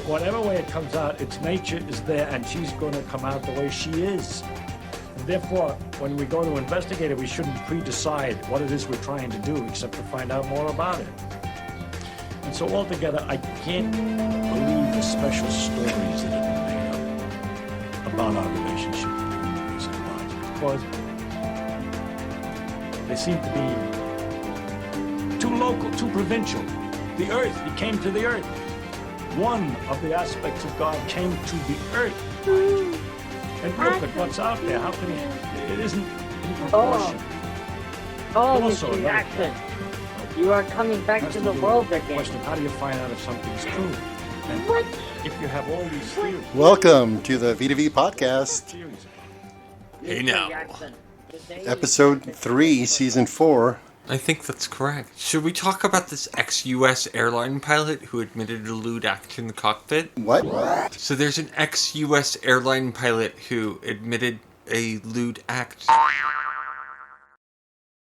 whatever way it comes out, its nature is there, and she's going to come out the way she is. And therefore, when we go to investigate it, we shouldn't pre-decide what it is we're trying to do, except to find out more about it. And so altogether, I can't believe the special stories that have been made up about our relationship between these and Barge, because they seem to be too local, too provincial. The earth, he came to the earth. One of the aspects of God came to the earth. And look at what's out there. How can it isn't in proportion. Oh, Also, Mr. Jackson, you are coming back to the world again. Question: how do you find out if something's true? And if you have all these theories. Welcome to the V2V Podcast. Hey now. Episode 3, Season 4. I think that's correct. Should we talk about this ex-US airline pilot who admitted a lewd act in the cockpit? What? So there's an ex-US airline pilot who admitted a lewd act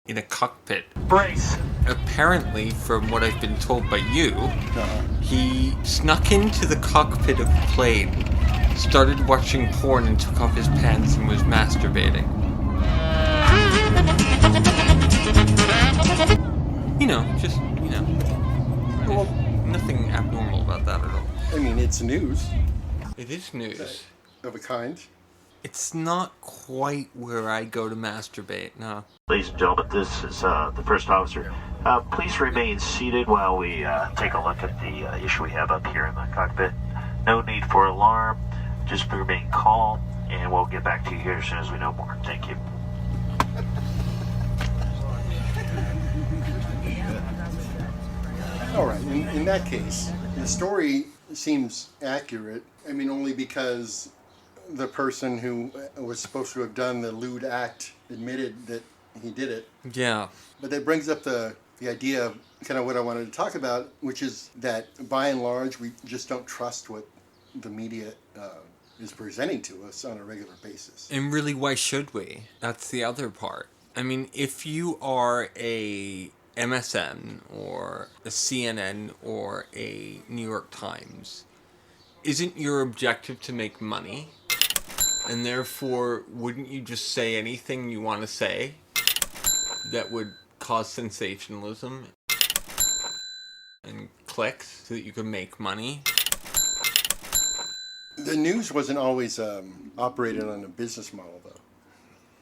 in a cockpit. Brace. Apparently, from what I've been told by you, he snuck into the cockpit of the plane, started watching porn and took off his pants and was masturbating. Just nothing abnormal about that at all. I mean, it's news It is news. of a kind. It's not quite where I go to masturbate, no. Ladies and gentlemen, this is the first officer. Please remain seated while we take a look at the issue we have up here in the cockpit. No need for alarm. Just remain calm, and we'll get back to you here as soon as we know more. Thank you. All right, in that case, the story seems accurate. I mean, only because the person who was supposed to have done the lewd act admitted that he did it. Yeah. But that brings up the idea of kind of what I wanted to talk about, which is that by and large, we just don't trust what the media is presenting to us on a regular basis. And really, why should we? That's the other part. I mean, if you are a MSN or a CNN or a New York Times, isn't your objective to make money? And therefore, wouldn't you just say anything you want to say that would cause sensationalism and clicks so that you could make money? The news wasn't always operated on a business model, though.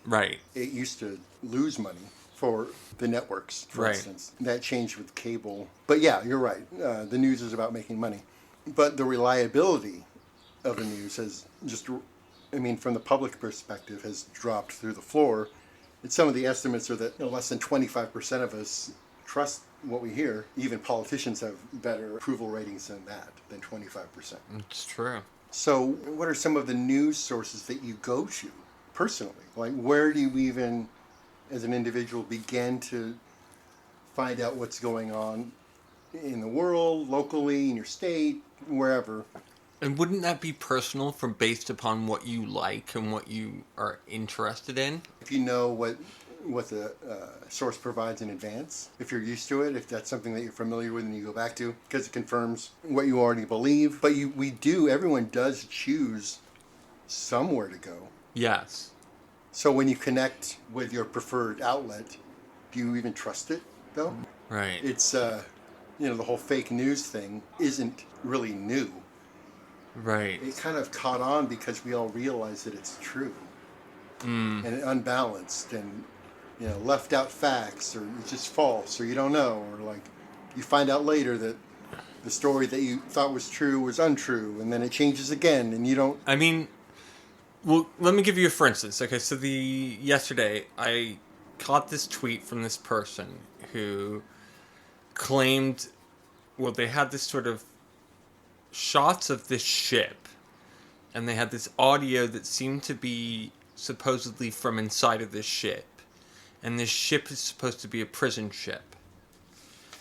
Right. It used to lose money for the networks, for instance. That changed with cable. But yeah, you're right. The news is about making money. But the reliability of the news has just, from the public perspective, has dropped through the floor. And some of the estimates are that less than 25% of us trust what we hear. Even politicians have better approval ratings than 25%. It's true. So what are some of the news sources that you go to personally? Like, where do you even, as an individual, begin to find out what's going on in the world, locally, in your state, wherever? And wouldn't that be personal based upon what you like and what you are interested in? If you know what the source provides in advance, if you're used to it, if that's something that you're familiar with and you go back to, because it confirms what you already believe. But everyone does choose somewhere to go. Yes. So when you connect with your preferred outlet, do you even trust it, though? Right. It's, the whole fake news thing isn't really new. Right. It kind of caught on because we all realize that it's true. And unbalanced and, left out facts, or it's just false, or you don't know, or like you find out later that the story that you thought was true was untrue, and then it changes again, and you don't... Well, let me give you a for instance. Okay, so yesterday I caught this tweet from this person who claimed, they had this sort of shots of this ship, and they had this audio that seemed to be supposedly from inside of this ship, and this ship is supposed to be a prison ship,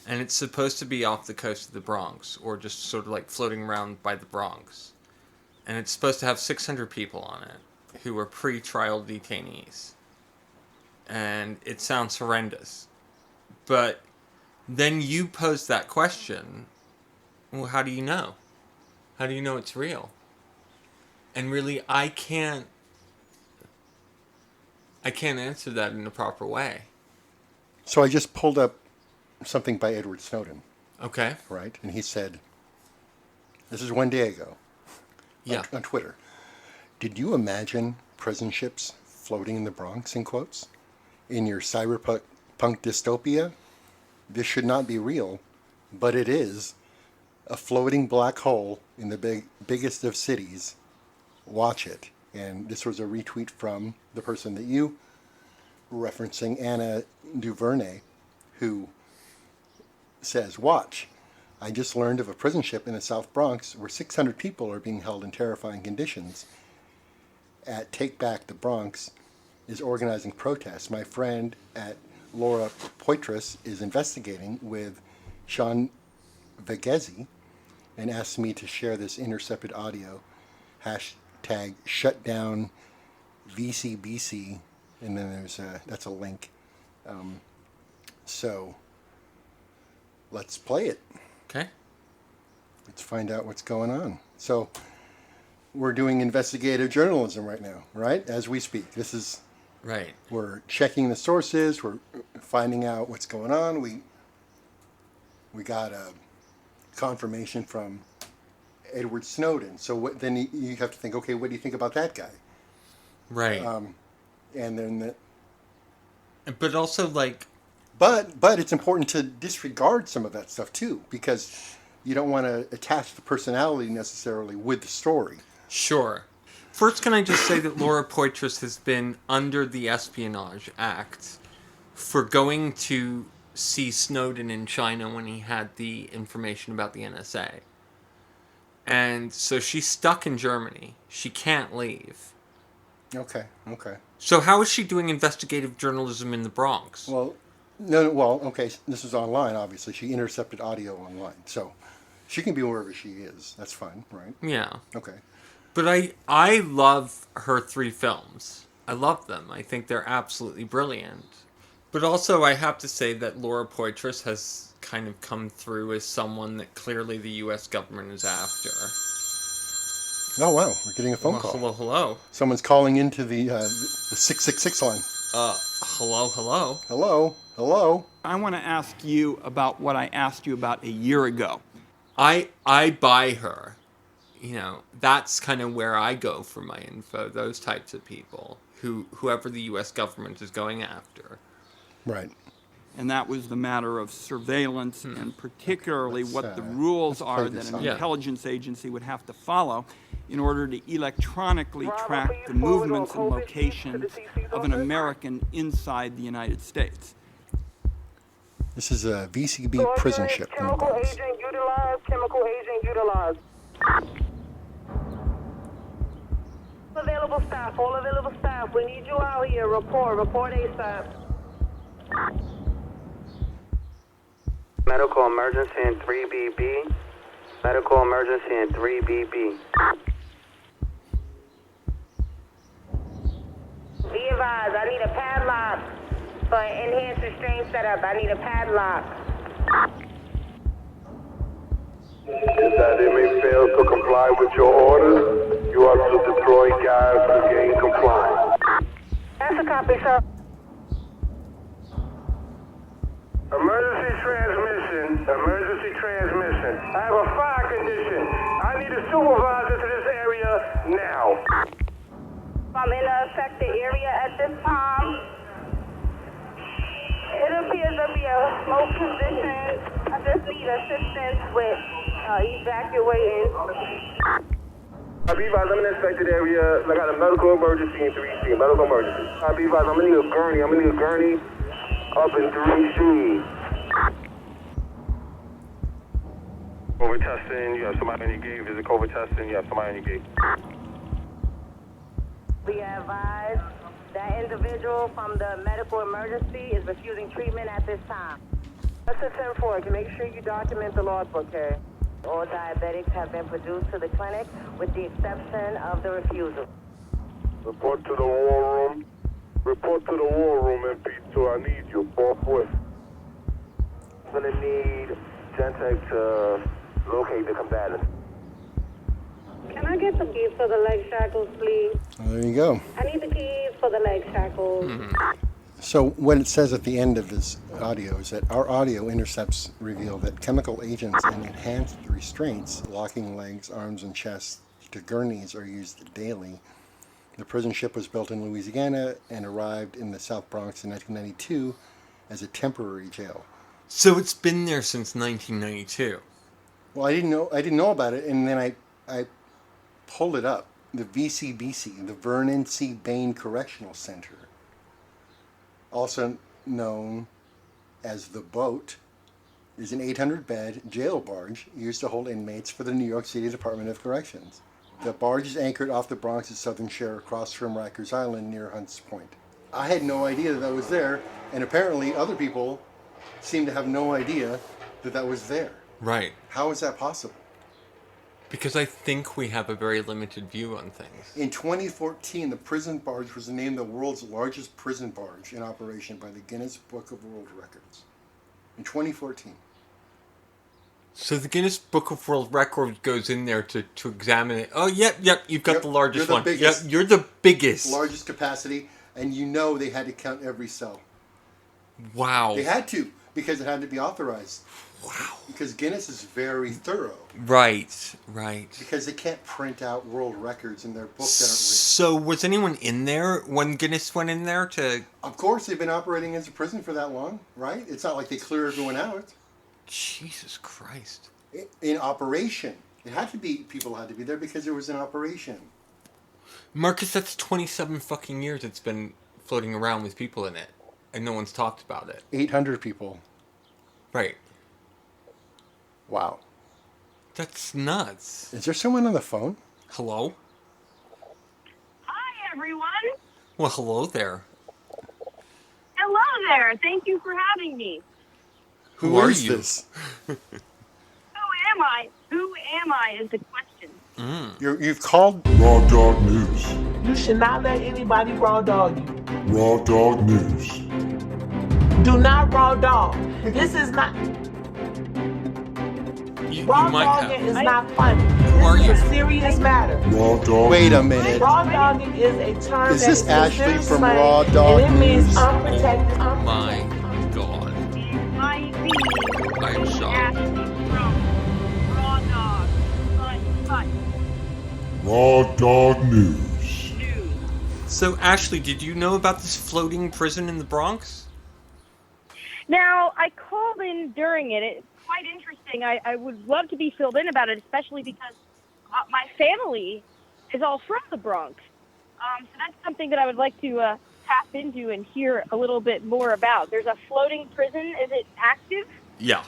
and it's supposed to be off the coast of the Bronx, or just sort of like floating around by the Bronx. And it's supposed to have 600 people on it who are pre-trial detainees. And it sounds horrendous. But then you pose that question, well, how do you know? How do you know it's real? And really, I can't answer that in a proper way. So I just pulled up something by Edward Snowden, Okay. right? And he said, this is 1 day ago, Yeah. on Twitter. Did you imagine prison ships floating in the Bronx, in quotes? In your cyberpunk dystopia? This should not be real, but it is. A floating black hole in the biggest of cities. Watch it. And this was a retweet from the person that you were referencing, Anna Duvernay, who says, watch. I just learned of a prison ship in the South Bronx where 600 people are being held in terrifying conditions. At Take Back the Bronx is organizing protests. My friend at Laura Poitras is investigating with Sean Vegezi and asked me to share this intercepted audio. Hashtag shutdown VCBC. And then that's a link. So let's play it. Okay. Let's find out what's going on. So we're doing investigative journalism right now, right? As we speak. This is Right. We're checking the sources. We're finding out what's going on. We got a confirmation from Edward Snowden. So then you have to think, okay, what do you think about that guy? Right. And then, but also, like... but it's important to disregard some of that stuff too, because you don't want to attach the personality necessarily with the story. Sure. First, can I just say that Laura Poitras has been under the Espionage Act for going to see Snowden in China when he had the information about the NSA. And so she's stuck in Germany. She can't leave. Okay. So how is she doing investigative journalism in the Bronx? Well, okay, this is online, obviously. She intercepted audio online. So she can be wherever she is. That's fine, right? Yeah. Okay. But I love her 3 films. I love them. I think they're absolutely brilliant. But also, I have to say that Laura Poitras has kind of come through as someone that clearly the U.S. government is after. Oh, wow. We're getting a phone call. Hello. Someone's calling into the 666 line. Hello. I want to ask you about what I asked you about a year ago. I buy her. You know, that's kind of where I go for my info, those types of people, whoever the U.S. government is going after. Right. And that was the matter of surveillance and particularly what the rules are that an intelligence agency would have to follow in order to electronically track the movements and locations of an American inside the United States. This is a VCB prison ship in the Bronx. Chemical agent utilized. All available staff. We need you out here. Report ASAP. Medical emergency in 3BB. Medical emergency in 3BB. Be advised, I need a padlock for enhanced restraint setup. I need a padlock. If that inmate fails to comply with your orders, you are to deploy guys to gain compliance. That's a copy, sir. Emergency transmission. I have a fire condition. I need a supervisor to this area now. I'm in an affected area at this time. It appears to be a smoke condition. I just need assistance with evacuating. I be advised, I'm in an affected area. I got a medical emergency in 3C. Medical emergency. I be advised, I'm gonna need a gurney. Up in 3C. COVID testing. You have somebody on your gate. Visit COVID testing. You have somebody on your gate. We advise that individual from the medical emergency is refusing treatment at this time. That's a 10-4. You make sure you document the logbook, okay? All diabetics have been produced to the clinic with the exception of the refusal. Report to the war room. MP2. I need you. Forthwith. I'm gonna need Gentech to locate the combatants. Can I get the keys for the leg shackles, please? There you go. I need the keys for the leg shackles. So what it says at the end of this audio is that our audio intercepts reveal that chemical agents and enhanced restraints, locking legs, arms, and chests to gurneys, are used daily. The prison ship was built in Louisiana and arrived in the South Bronx in 1992 as a temporary jail. So it's been there since 1992. Well, I didn't know about it, and then I pulled it up. The VCBC, the Vernon C. Bain Correctional Center, also known as the Boat, is an 800-bed jail barge used to hold inmates for the New York City Department of Corrections. The barge is anchored off the Bronx's southern shore across from Rikers Island near Hunts Point. I had no idea that was there, and apparently other people seem to have no idea that was there. Right. How is that possible? Because I think we have a very limited view on things. In 2014, the prison barge was named the world's largest prison barge in operation by the Guinness Book of World Records. In 2014. So the Guinness Book of World Records goes in there to examine it. Oh, yep, you've got the largest one. Yep, you're the biggest. Largest capacity, and you know they had to count every cell. Wow. They had to, because it had to be authorized. Wow. Because Guinness is very thorough. Right. Because they can't print out world records in their book that aren't written. So was anyone in there when Guinness went in there to... Of course, they've been operating as a prison for that long, right? It's not like they clear everyone out. Jesus Christ. In operation. People had to be there because it was in operation. Marcus, that's 27 fucking years it's been floating around with people in it. And no one's talked about it. 800 people. Right. Wow. That's nuts. Is there someone on the phone? Hello? Hi, everyone. Well, hello there. Hello there. Thank you for having me. Who are you? This? Who am I? Who am I is the question. You've called Raw Dog News. You should not let anybody raw dog you. Raw Dog News. Do not raw dog. This is not... Raw dogging is not funny. This is a serious matter. Raw dog. Wait a minute. Raw dogging is a term Is this that is Ashley considered from slang, Raw Dog and it means News? unprotected. My God. Might be I'm shocked. Ashley from Raw Dog. But. Raw Dog News. So, Ashley, did you know about this floating prison in the Bronx? Now, I called in during it. It's quite interesting. I would love to be filled in about it, especially because my family is all from the Bronx. So that's something that I would like to tap into and hear a little bit more about. There's a floating prison. Is it active? Yeah.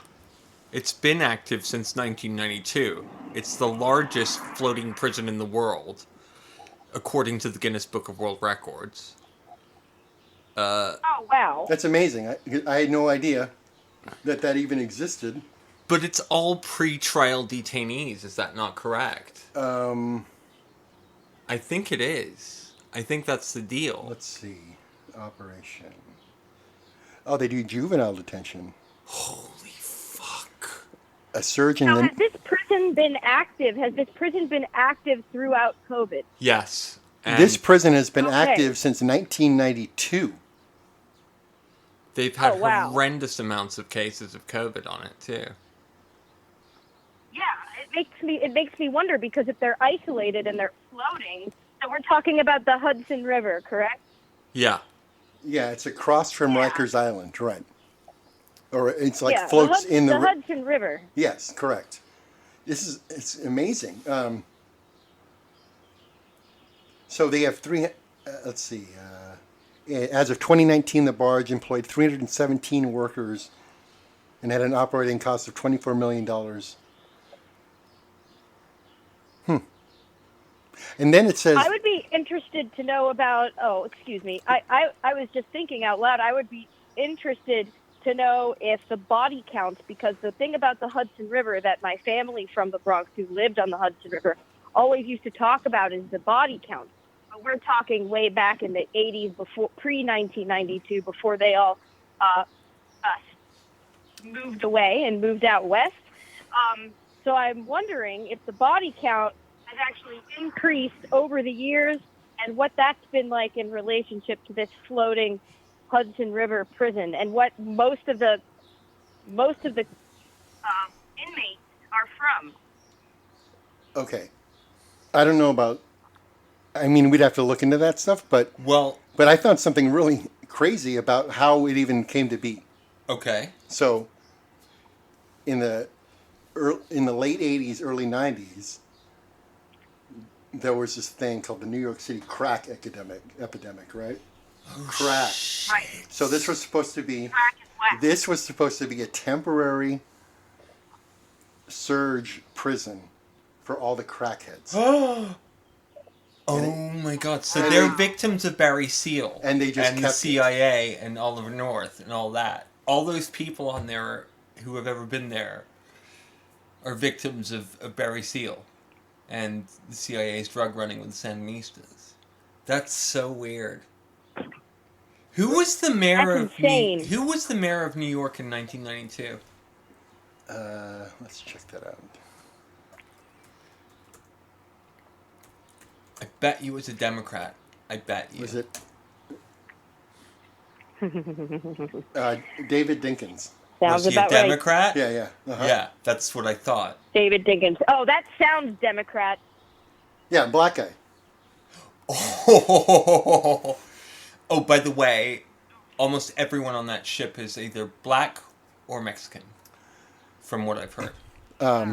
It's been active since 1992. It's the largest floating prison in the world, according to the Guinness Book of World Records. Oh, wow. That's amazing. I had no idea that even existed. But it's all pre-trial detainees, is that not correct? I think it is. I think that's the deal. Let's see. Operation. Oh, they do juvenile detention. Holy fuck. A surgeon... Now, has this prison been active? Has this prison been active throughout COVID? Yes. This prison has been active since 1992. They've had horrendous amounts of cases of COVID on it, too. Yeah, it makes me wonder, because if they're isolated and they're floating, so we're talking about the Hudson River, correct? Yeah. Yeah, it's across from Rikers Island, right. Or it's like floats in the Hudson River. Yes, correct. It's amazing. So they have let's see, as of 2019, the barge employed 317 workers and had an operating cost of $24 million. And then it says... I would be interested to know about... Oh, excuse me. I was just thinking out loud. I would be interested to know if the body counts, because the thing about the Hudson River that my family from the Bronx who lived on the Hudson River always used to talk about is the body count. But we're talking way back in the 80s, pre-1992, before they all moved away and moved out west. So I'm wondering if the body count has actually increased over the years, and what that's been like in relationship to this floating Hudson River prison, and what most of the inmates are from. Okay. I don't know about... I mean, we'd have to look into that stuff, but I found something really crazy about how it even came to be. Okay. So, in the late 80s, early 90s, there was this thing called the New York City crack epidemic, right? Crack. Right. So this was supposed to be a temporary surge prison for all the crackheads. Oh my God! So they're victims of Barry Seal and they just and the CIA and Oliver North and all that. All those people on there who have ever been there are victims of Barry Seal and the CIA's drug running with the Sandinistas. That's so weird. Who was the mayor of New York in 1992? Let's check that out. I bet you it was a Democrat. I bet you. Was it? David Dinkins. Sounds was he a about Democrat? right. Yeah. Uh-huh. Yeah, that's what I thought. David Dinkins. Oh, that sounds Democrat. Yeah, black guy. Oh, by the way, almost everyone on that ship is either black or Mexican, from what I've heard.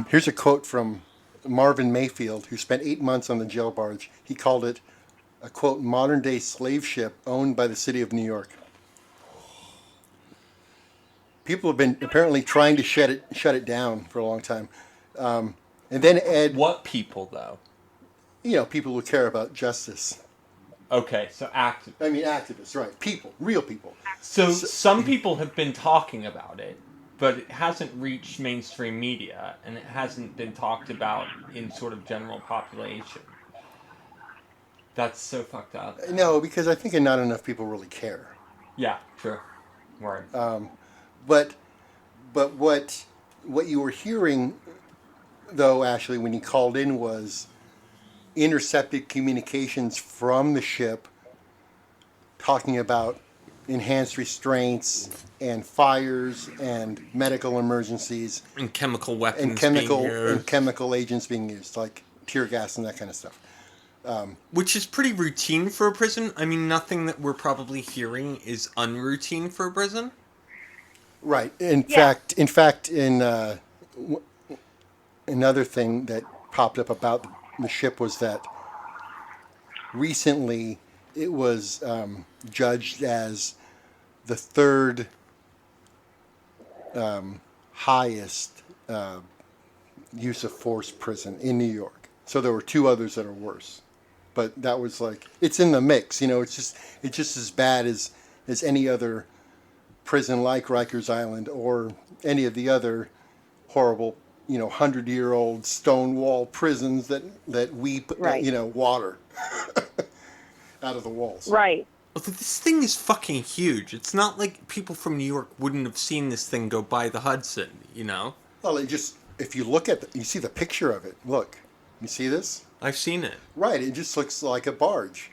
Here's a quote from Marvin Mayfield, who spent 8 months on the jail barge. He called it a, quote, modern-day slave ship owned by the city of New York. People have been apparently trying to shut it down for a long time. And then Ed... What people, though? You know, people who care about justice. Okay, so activists. I mean, activists, right. People. Real people. So some people have been talking about it, but it hasn't reached mainstream media, and it hasn't been talked about in sort of general population. That's so fucked up. No, because I think not enough people really care. Yeah, true. Right. But what you were hearing, though, Ashley, when you called in was intercepted communications from the ship talking about enhanced restraints and fires and medical emergencies and chemical weapons and chemical agents being used, like tear gas and that kind of stuff. Which is pretty routine for a prison. I mean, nothing that we're probably hearing is unroutine for a prison. Right. In fact, another thing that popped up about the ship was that recently it was judged as the third highest use of force prison in New York. So there were two others that are worse. But that was like, it's in the mix, you know, it's just as bad as any other prison like Rikers Island or any of the other horrible, 100-year-old stone wall prisons that weep, water out of the walls. Right. This thing is fucking huge. It's not like people from New York wouldn't have seen this thing go by the Hudson, Well, if you look at you see the picture of it. Look, you see this? I've seen it. Right, it just looks like a barge.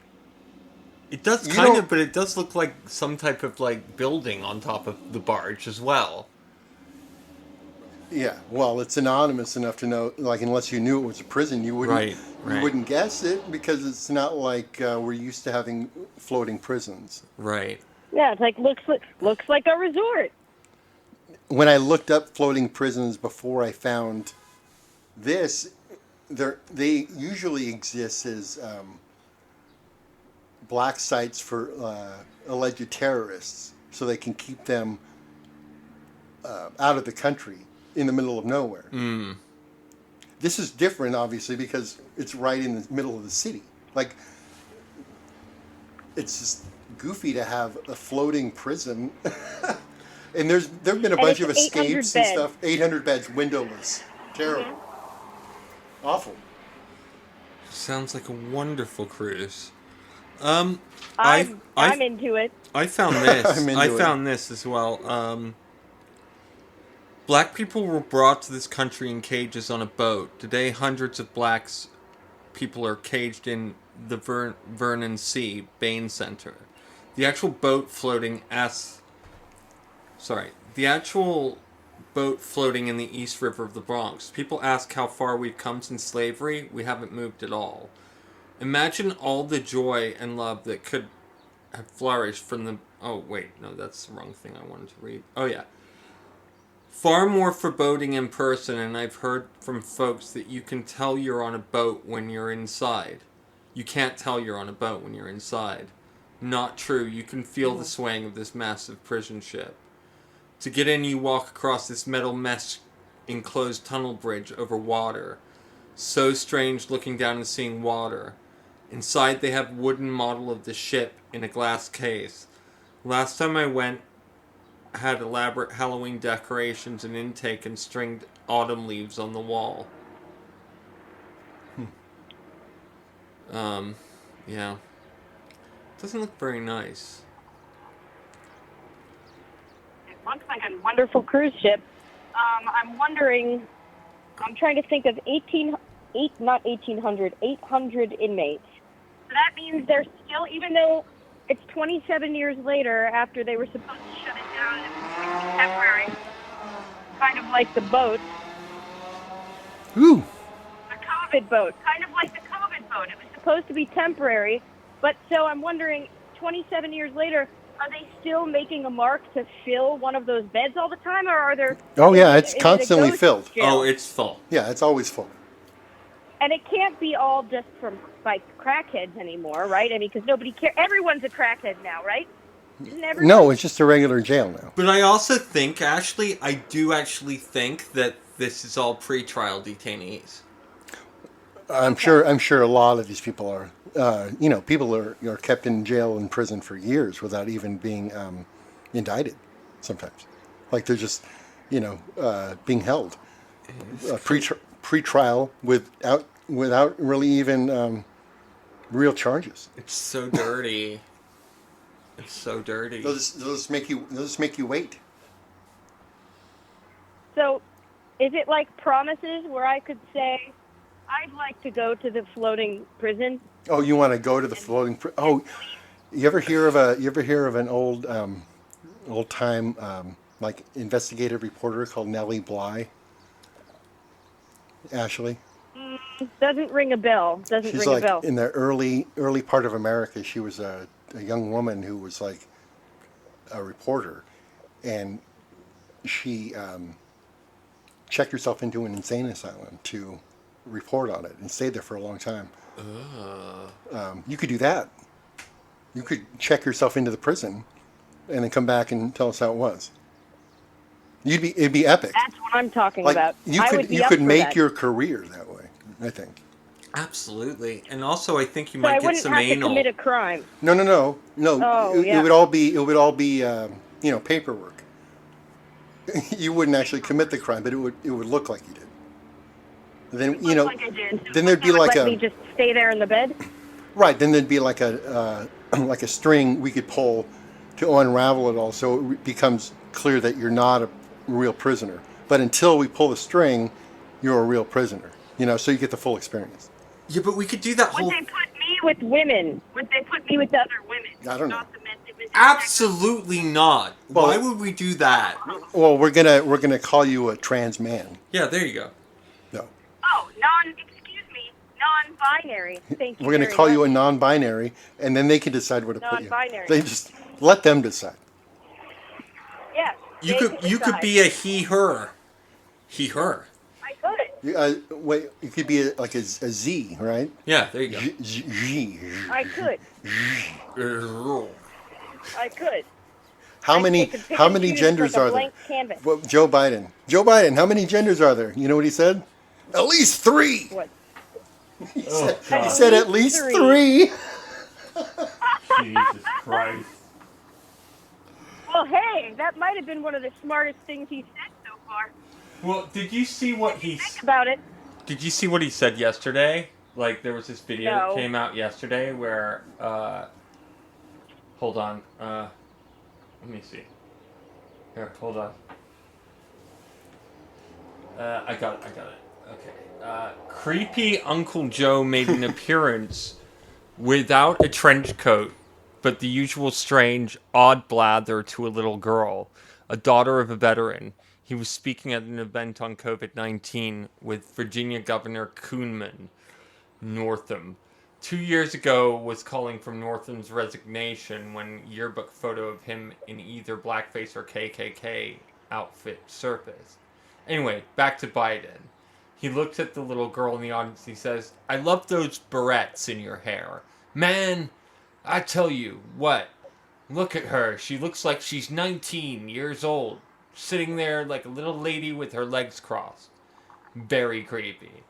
It does kind of, but it does look like some type of building on top of the barge as well. Yeah, well, it's anonymous enough to know, unless you knew it was a prison, you wouldn't you wouldn't guess it because it's not like we're used to having floating prisons. Right. Yeah, it's looks like a resort. When I looked up floating prisons before I found this, they usually exist as black sites for alleged terrorists, so they can keep them out of the country in the middle of nowhere. Mm. This is different, obviously, because it's right in the middle of the city. It's just goofy to have a floating prison. And there've been a bunch of escapes and stuff. 800 beds, windowless. Terrible. Mm-hmm. Awful. Sounds like a wonderful cruise. I'm into it. I found this. I found this as well. Black people were brought to this country in cages on a boat. Today, hundreds of blacks people are caged in the Vernon Sea Bain Center. The actual boat floating in the East River of the Bronx. People ask how far we've come since slavery. We haven't moved at all. Imagine all the joy and love that could have flourished from the... Oh, wait. No, that's the wrong thing I wanted to read. Oh, yeah. Far more foreboding in person, and I've heard from folks that you can tell you're on a boat when you're inside. You can't tell you're on a boat when you're inside. Not true. You can feel the swaying of this massive prison ship. To get in, you walk across this metal mesh enclosed tunnel bridge over water. So strange looking down and seeing water. Inside they have wooden model of the ship in a glass case. Last time I went, had elaborate Halloween decorations and intake and stringed autumn leaves on the wall. Yeah. Doesn't look very nice. It looks like a wonderful cruise ship. I'm wondering, I'm trying to think of 800 inmates. So that means they're still, even though it's 27 years later after they were supposed to shut it down and it was temporary, kind of like the boat. Ooh. The COVID boat, kind of like the COVID boat. It was supposed to be temporary, but so I'm wondering, 27 years later, are they still making a mark to fill one of those beds all the time, or are there... Oh, yeah, it's constantly filled. Jail? Oh, it's full. Yeah, it's always full. And it can't be all just from, like, crackheads anymore, right? I mean, because nobody cares. Everyone's a crackhead now, right? Isn't everyone? No, it's just a regular jail now. But I also think, I do actually think that this is all pre-trial detainees. I'm sure a lot of these people are, people are kept in jail and prison for years without even being indicted sometimes. Like they're just, being held pre-trial without really even real charges. It's so dirty. It's so dirty. They'll just make you wait. So, is it like promises where I could say, I'd like to go to the floating prison? Oh, you want to go to the floating prison? Oh, you ever hear of an old time like investigative reporter called Nellie Bly? Ashley? Doesn't ring a bell. She's like in the early part of America. She was a young woman who was like a reporter, and she checked herself into an insane asylum to report on it and stayed there for a long time. You could do that. You could check yourself into the prison and then come back and tell us how it was. It'd be epic. That's what I'm talking about. You could make your career that way, I think. Absolutely. And also I think you might get some anal. I wouldn't have to commit a crime. No. Oh, it would all be paperwork. You wouldn't actually commit the crime, but it would look like you did. Then like I did. Then there'd be like let me just stay there in the bed. Right. Then there'd be like a string we could pull to unravel it all, so it becomes clear that you're not a real prisoner. But until we pull the string, you're a real prisoner. So you get the full experience. Yeah, but we could do that whole... Would they put me with women? Would they put me with other women? I don't know. Absolutely not. Well, why would we do that? Well, we're gonna call you a trans man. Yeah, there you go. No. Oh, non-binary. Thank you. We're gonna call you a non-binary, and then they can decide where to put you. They just let them decide. Yeah. You could be a he/her. He/her. I could. Wait, you could be like a Z, right? Yeah, there you go. Z. I could. I could. How many genders are there? Well, Joe Biden, how many genders are there? You know what he said? At least 3. What? He said at least 3. Jesus Christ. Well, hey, that might have been one of the smartest things he said so far. Well, did you see what he... Think about it. Did you see what he said yesterday? Like, there was this video No. that came out yesterday where, hold on, let me see. Here, hold on. I got it. Okay. Creepy Uncle Joe made an appearance without a trench coat, but the usual strange, odd blather to a little girl, a daughter of a veteran. He was speaking at an event on COVID-19 with Virginia Governor Coonman Northam. 2 years ago was calling for Northam's resignation when yearbook photo of him in either blackface or KKK outfit surfaced. Anyway, back to Biden. He looks at the little girl in the audience. He says, "I love those barrettes in your hair. Man, I tell you what, look at her. She looks like she's 19 years old, sitting there like a little lady with her legs crossed. Very creepy."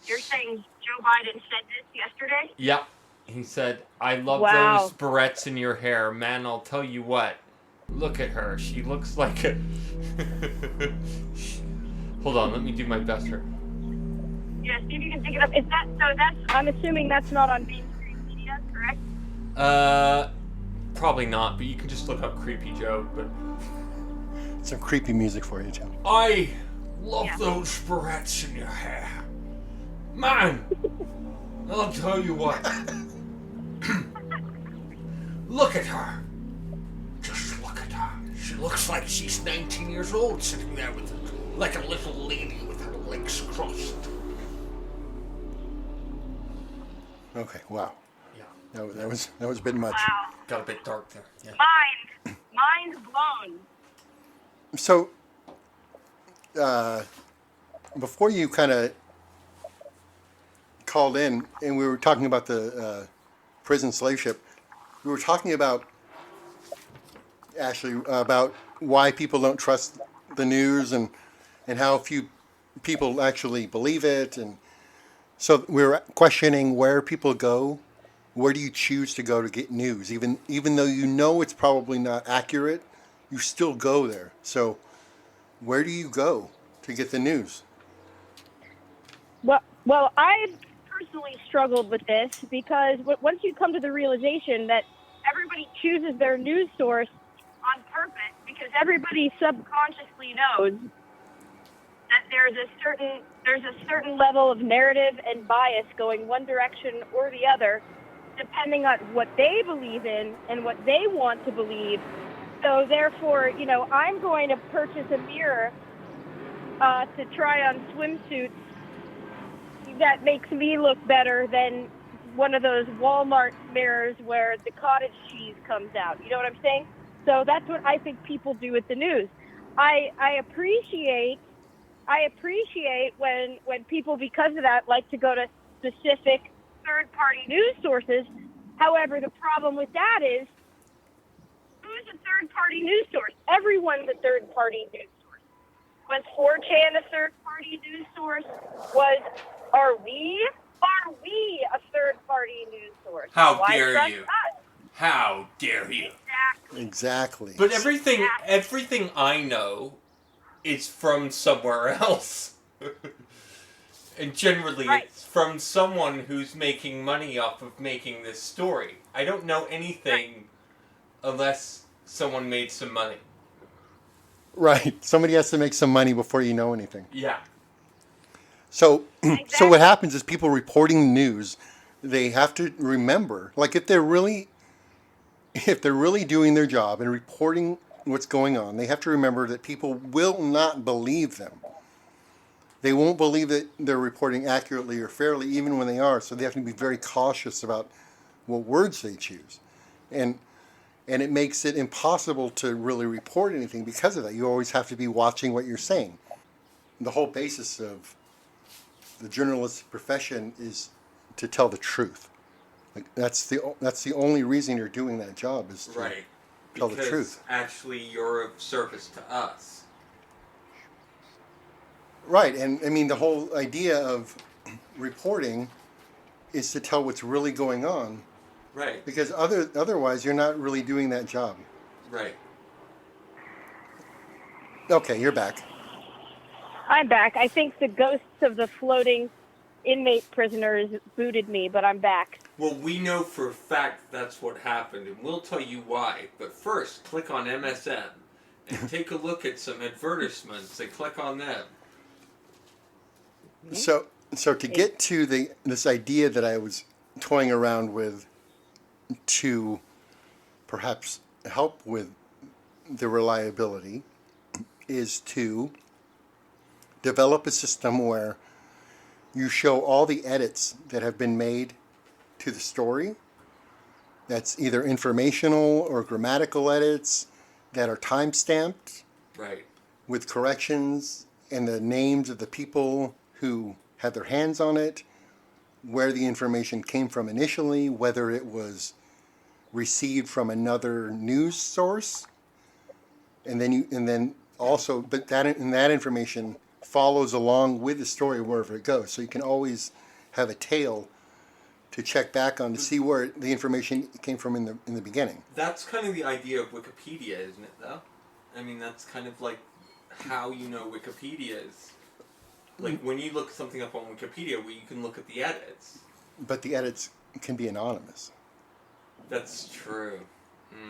You're saying Joe Biden said this yesterday? Yep. He said, "I love Wow. those barrettes in your hair. Man, I'll tell you what. Look at her. She looks like a..." Hold on, let me do my best here. Yes, see if you can pick it up. Is that so? That's I'm assuming that's not on mainstream media, correct? Probably not, but you can just look up Creepy Joe, but... Some creepy music for you, Joe. I love those barrettes in your hair. Man, I'll tell you what. Look at her. Just look at her. She looks like she's 19 years old, sitting there with like a little lady with her legs crossed. Okay, wow. Yeah. That was a bit much. Wow. Got a bit dark there. Yeah. Mind blown. So, before you kind of called in and we were talking about the prison slave ship, we were talking about, Ashley, about why people don't trust the news and how few people actually believe it. And so we were questioning where people go. Where do you choose to go to get news? Even though you know it's probably not accurate, you still go there. So where do you go to get the news? Well, I personally struggled with this because once you come to the realization that everybody chooses their news source on purpose because everybody subconsciously knows that there's a certain level of narrative and bias going one direction or the other, depending on what they believe in and what they want to believe. So therefore, I'm going to purchase a mirror to try on swimsuits that makes me look better than one of those Walmart mirrors where the cottage cheese comes out. You know what I'm saying? So that's what I think people do with the news. I appreciate when people, because of that, like to go to specific third-party news sources. However, the problem with that is, who's a third-party news source? Everyone's a third-party news source. Was 4chan a third-party news source? Are we a third-party news source? How dare you? How dare you? Exactly. But everything I know is from somewhere else. And generally it's from someone who's making money off of making this story. I don't know anything unless someone made some money. Right. Somebody has to make some money before you know anything. Yeah. So what happens is people reporting the news, they have to remember, like if they're really doing their job and reporting what's going on, they have to remember that people will not believe them. They won't believe that they're reporting accurately or fairly, even when they are. So they have to be very cautious about what words they choose. And it makes it impossible to really report anything because of that. You always have to be watching what you're saying. The whole basis of the journalistic profession is to tell the truth. Like that's the only reason you're doing that job is to tell the truth. Actually, you're of service to us. Right, and I mean the whole idea of reporting is to tell what's really going on. Right. Because otherwise you're not really doing that job. Right. Okay, you're back. I'm back. I think the ghosts of the floating inmate prisoners booted me, but I'm back. Well, we know for a fact that's what happened, and we'll tell you why. But first, click on MSN and take a look at some advertisements and click on them. So to get to this idea that I was toying around with to perhaps help with the reliability is to develop a system where you show all the edits that have been made to the story. That's either informational or grammatical edits that are time-stamped. Right. With corrections and the names of the people who had their hands on it, where the information came from initially, whether it was received from another news source, and then also, but that information follows along with the story wherever it goes. So you can always have a tail to check back on to see where the information came from in the beginning. That's kind of the idea of Wikipedia, isn't it, though? I mean, that's kind of like how you know Wikipedia is. Like, when you look something up on Wikipedia, well, you can look at the edits. But the edits can be anonymous. That's true.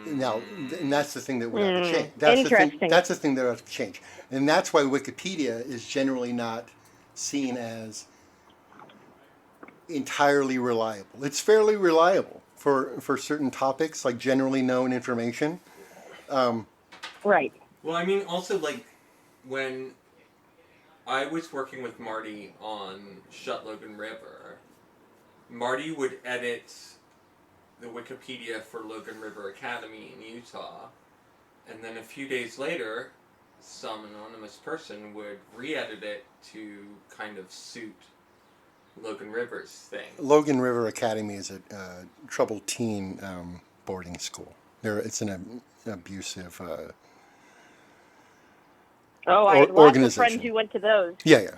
Now, and that's the thing that we have to change. Interesting. That's the thing that we have to change. And that's why Wikipedia is generally not seen as entirely reliable. It's fairly reliable for certain topics, like generally known information. Right. Well, I mean, also, like, when I was working with Marty on Shut Logan River, Marty would edit the Wikipedia for Logan River Academy in Utah, and then a few days later, some anonymous person would re-edit it to kind of suit Logan River's thing. Logan River Academy is a troubled teen boarding school. It's an abusive I had lots of friends who went to those. Yeah.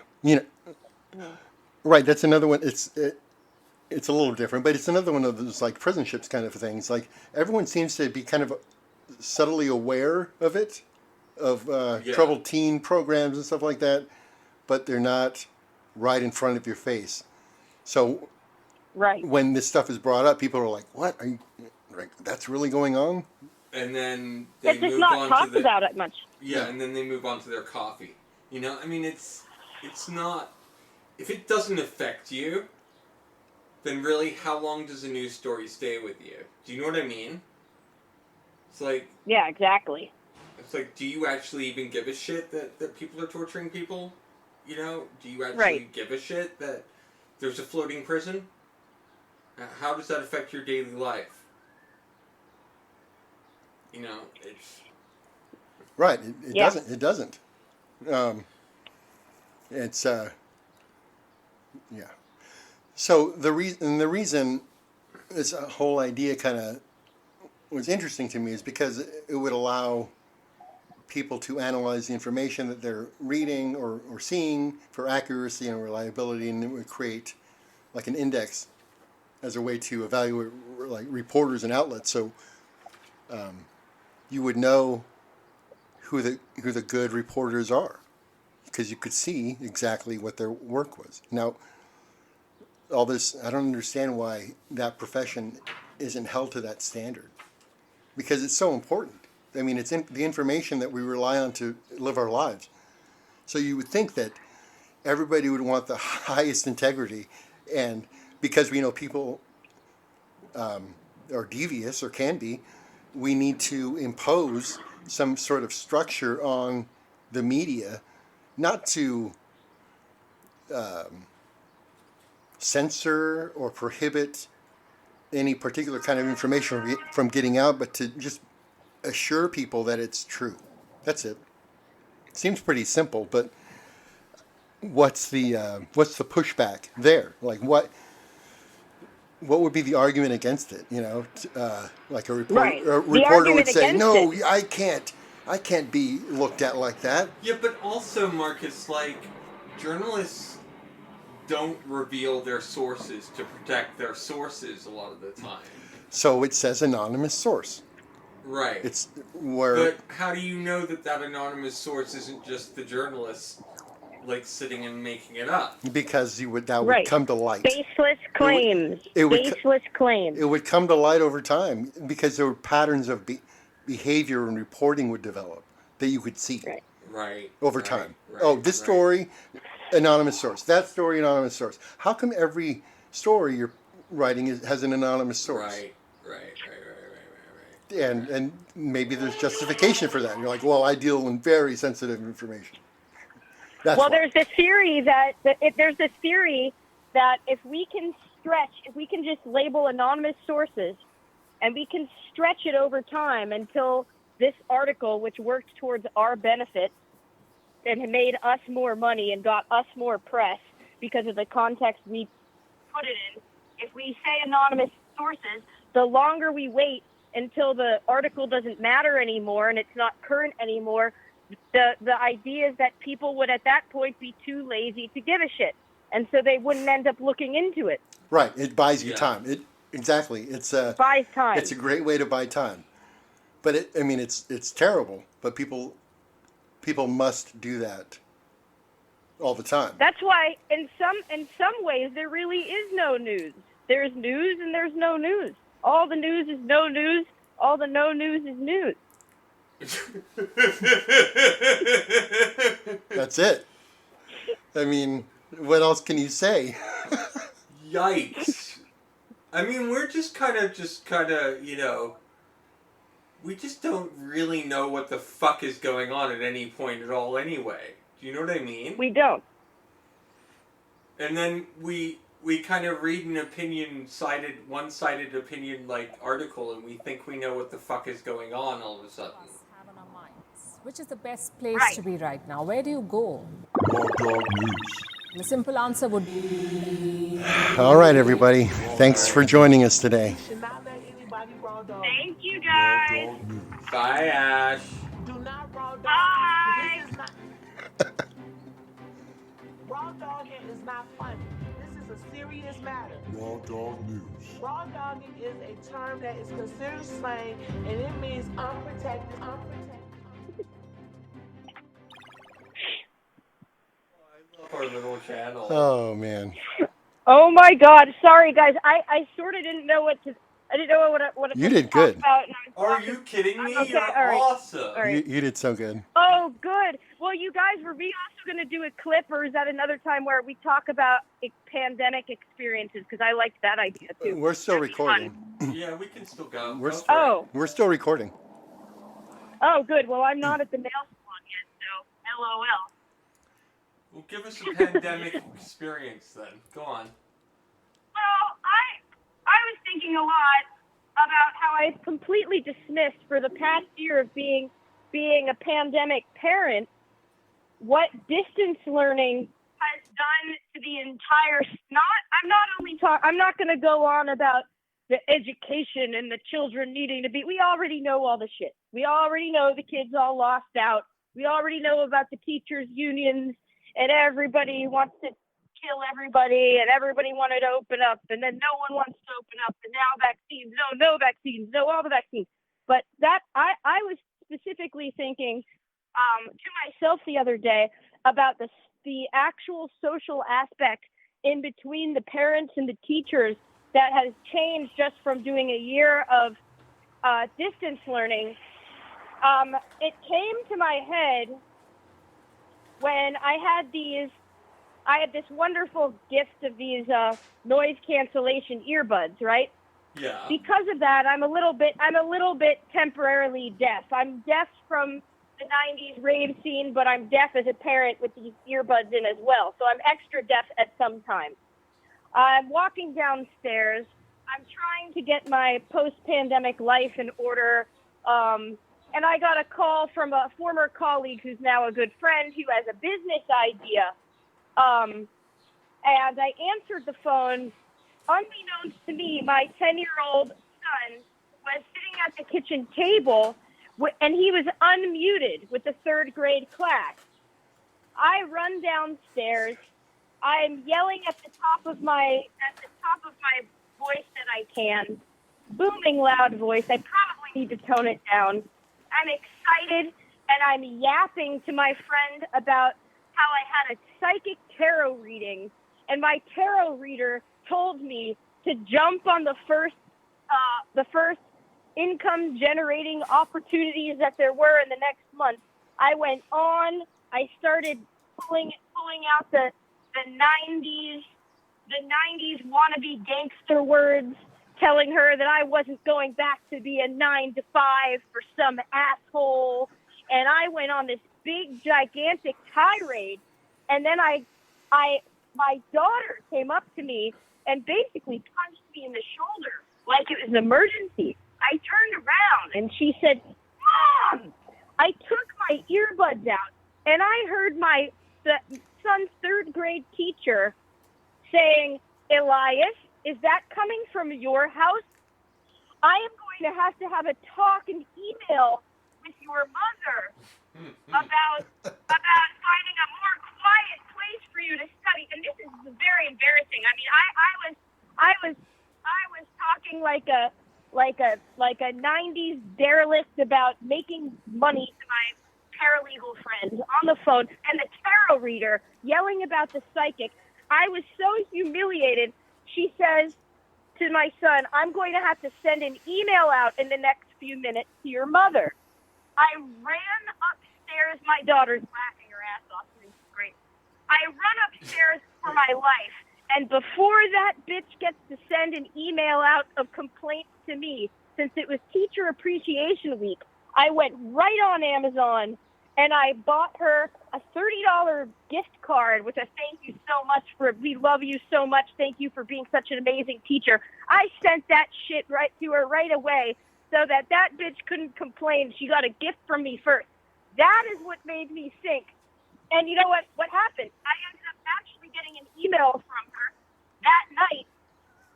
Right. That's another one. It's a little different, but it's another one of those like prison ships kind of things. Like everyone seems to be kind of subtly aware of it, of troubled teen programs and stuff like that, but they're not right in front of your face. So when this stuff is brought up, people are like, "What? Are you like? That's really going on?" And then they move on talked about it much. Yeah, and then they move on to their coffee. You know, I mean, it's not. If it doesn't affect you, then really, how long does a news story stay with you? Do you know what I mean? It's like... Yeah, exactly. It's like, do you actually even give a shit that people are torturing people? You know? Do you actually give a shit that there's a floating prison? How does that affect your daily life? You know, it's... Right, it doesn't. It doesn't. It's, yeah. So the reason this whole idea kind of was interesting to me is because it would allow people to analyze the information that they're reading or seeing for accuracy and reliability, and it would create like an index as a way to evaluate like reporters and outlets. So you would know who the good reporters are because you could see exactly what their work was. Now, all this, I don't understand why that profession isn't held to that standard, because it's so important. I mean, it's the information that we rely on to live our lives. So you would think that everybody would want the highest integrity, and because we know people are devious or can be, we need to impose some sort of structure on the media, not to censor or prohibit any particular kind of information from getting out, but to just assure people that it's true. That's it. Seems pretty simple, but what's the pushback there? Like what would be the argument against it? You know, like a reporter would say, "No, I can't be looked at like that." Yeah, but also, Marcus, like journalists don't reveal their sources to protect their sources a lot of the time. So it says anonymous source. Right. It's where. But how do you know that anonymous source isn't just the journalist, like sitting and making it up? Because that would come to light. Baseless claims. Baseless claims. It would come to light over time because there were patterns of behavior and reporting would develop that you could see. Right. Over time. This story, Anonymous source. That story, anonymous source. How come every story you're writing has an anonymous source? Right. And maybe there's justification for that. And you're like, well, I deal in very sensitive information. There's this theory that if we can just label anonymous sources, and we can stretch it over time until this article, which worked towards our benefit and made us more money and got us more press because of the context we put it in. If we say anonymous sources, the longer we wait until the article doesn't matter anymore and it's not current anymore, the idea is that people would at that point be too lazy to give a shit. And so they wouldn't end up looking into it. Right. It buys you time. Exactly. It's buys time. It's a great way to buy time. But it's terrible. But people must do that all the time. That's why in some ways there really is no news. There's news and there's no news. All the news is no news. All the no news is news. That's it. I mean, what else can you say? Yikes. I mean, we're just kind of, we just don't really know what the fuck is going on at any point at all anyway. Do you know what I mean? We don't. And then we kind of read an one-sided opinion article, and we think we know what the fuck is going on all of a sudden. Which is the best place to be right now? Where do you go? Raw Dog News. The simple answer would be... All right, everybody. Thanks for joining us today. Thank you, guys. Bye, Ash. Do not raw dog. Bye. This is not... Raw dogging is not funny. This is a serious matter. Raw Dog News. Raw dogging is a term that is considered slang, and it means unprotected. Our little channel. Oh, man. Oh my God! Sorry, guys. I sort of didn't know what to. I didn't know what You did good. Are you kidding me? Okay, You're awesome. All right. You did so good. Oh, good. Well, you guys, were we also going to do a clip, or is that another time where we talk about pandemic experiences? Because I liked that idea too. We're still recording. Yeah, we can still go. We're still recording. Oh, good. Well, I'm not at the nail salon yet, so LOL. Well, give us a pandemic experience then. Go on. Well, I was thinking a lot about how I completely dismissed for the past year of being a pandemic parent what distance learning has done to the entire. I'm not going to go on about the education and the children needing to be. We already know all the shit. We already know the kids all lost out. We already know about the teachers' unions. And everybody wants to kill everybody, and everybody wanted to open up, and then no one wants to open up, and now vaccines, no vaccines, no all the vaccines. But that I was specifically thinking to myself the other day about the actual social aspect in between the parents and the teachers that has changed just from doing a year of distance learning. It came to my head when I had this wonderful gift of these noise cancellation earbuds, right? Yeah. Because of that, I'm a little bit temporarily deaf. I'm deaf from the 90s rave scene, but I'm deaf as a parent with these earbuds in as well. So I'm extra deaf at some times. I'm walking downstairs. I'm trying to get my post-pandemic life in order. And I got a call from a former colleague who's now a good friend who has a business idea. And I answered the phone. Unbeknownst to me, my 10-year-old son was sitting at the kitchen table, and he was unmuted with the third grade class. I run downstairs. I'm yelling at the top of my voice that I can, booming loud voice. I probably need to tone it down. I'm excited, and I'm yapping to my friend about how I had a psychic tarot reading, and my tarot reader told me to jump on the first income-generating opportunities that there were in the next month. I went on. I started pulling out the the 90s wannabe gangster words, telling her that I wasn't going back to be a 9-to-5 for some asshole. And I went on this big, gigantic tirade. And then my daughter came up to me and basically punched me in the shoulder like it was an emergency. I turned around and she said, "Mom!" I took my earbuds out and I heard my son's third grade teacher saying, "Elias, is that coming from your house? I am going to have a talk and email with your mother about finding a more quiet place for you to study." And this is very embarrassing. I mean, I was talking like a 90s derelict about making money to my paralegal friend on the phone, and the tarot reader yelling about the psychic. I was so humiliated. She says to my son, "I'm going to have to send an email out in the next few minutes to your mother." I ran upstairs. My daughter's laughing her ass off. It's great. I run upstairs for my life. And before that bitch gets to send an email out of complaints to me, since it was Teacher Appreciation Week, I went right on Amazon and I bought her a $30 gift card with a "thank you so much we love you so much, thank you for being such an amazing teacher." I sent that shit right to her right away so that bitch couldn't complain. She got a gift from me first. That is what made me think. And you know what happened? I ended up actually getting an email from her that night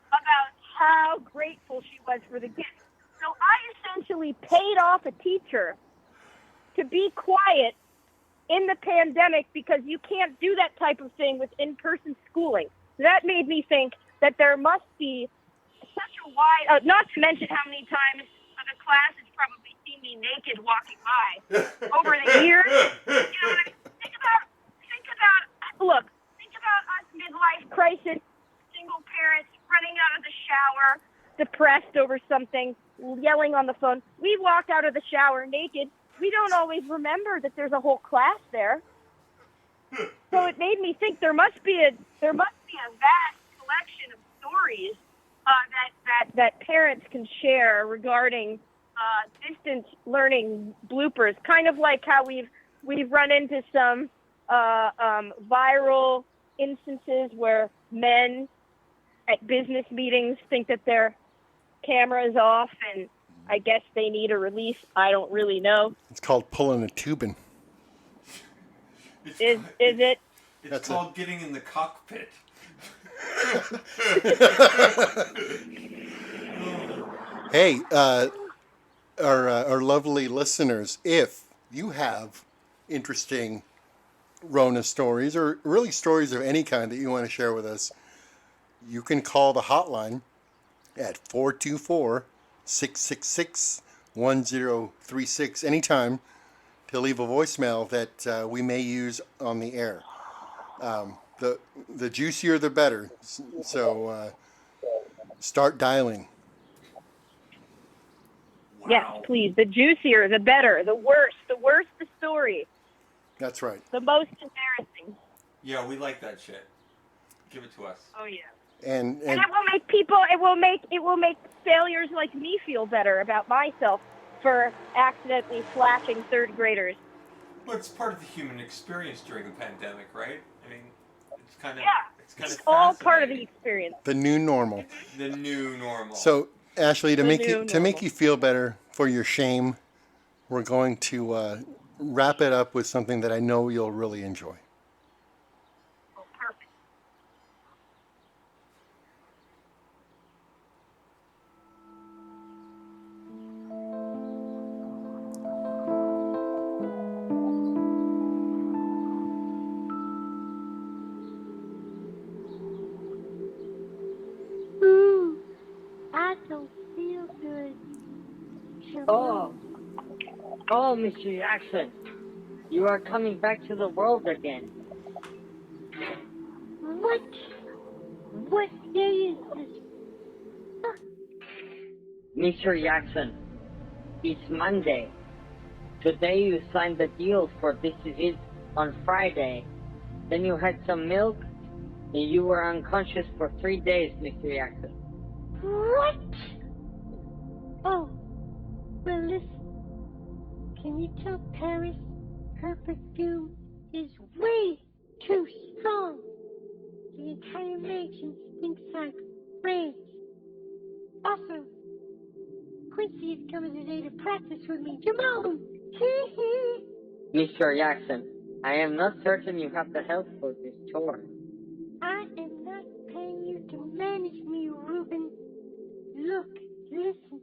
about how grateful she was for the gift. So I essentially paid off a teacher to be quiet in the pandemic because you can't do that type of thing with in-person schooling. So that made me think that there must be such a wide, not to mention how many times the class has probably seen me naked walking by over the years. You know, think about us midlife crisis, single parents running out of the shower, depressed over something, yelling on the phone. We walk out of the shower naked. We don't always remember that there's a whole class there. So it made me think there must be a vast collection of stories that parents can share regarding distance learning bloopers, kind of like how we've run into some viral instances where men at business meetings think that their camera is off and I guess they need a release. I don't really know. It's called pulling a tubing. Is it? It's called getting in the cockpit. Hey, our lovely listeners, if you have interesting Rona stories or really stories of any kind that you want to share with us, you can call the hotline at 424-666-1036 anytime to leave a voicemail that we may use on the air. The juicier the better. So start dialing. Wow. Yes, please. The juicier, the better. The worse the story. That's right. The most embarrassing. Yeah, we like that shit. Give it to us. Oh yeah. And it will make people. It will make failures like me feel better about myself for accidentally flashing third graders. Well, it's part of the human experience during the pandemic, right? I mean, it's kind of it's all part of the experience. The new normal. The new normal. So, Ashley, to make you feel better for your shame, we're going to wrap it up with something that I know you'll really enjoy. Oh, perfect. Ooh, I don't feel good. Oh, Mr. Jackson, you are coming back to the world again. What day is this? Mr. Jackson, it's Monday. Today you signed the deal for this visit on Friday. Then you had some milk, You were unconscious for 3 days, Mr. Jackson. What? Oh, well, listen. Can you tell Paris her perfume is way too strong? The entire mansion stinks like France. Also, Quincy is coming today to practice with me. Jamon! Mr. Jackson, I am not certain you have the help for this tour. I am not paying you to manage me, Reuben. Look, listen.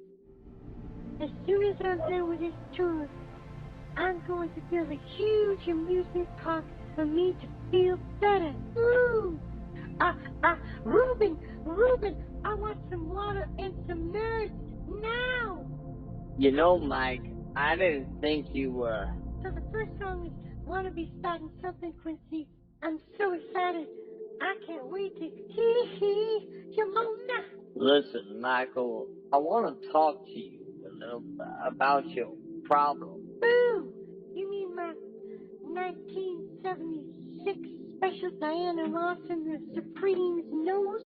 As soon as I'm done with this tour, I'm going to build a huge amusement park for me to feel better. Ooh! Reuben, I want some water and some nerds now! You know, Mike, I didn't think you were... So the first song is Wanna Be Starting Something, Quincy. I'm so excited. I can't wait to hee Jamona. Listen, Michael, I want to talk to you a little about your problem. Boo! You mean my 1976 Special Diana Ross and the Supremes nose?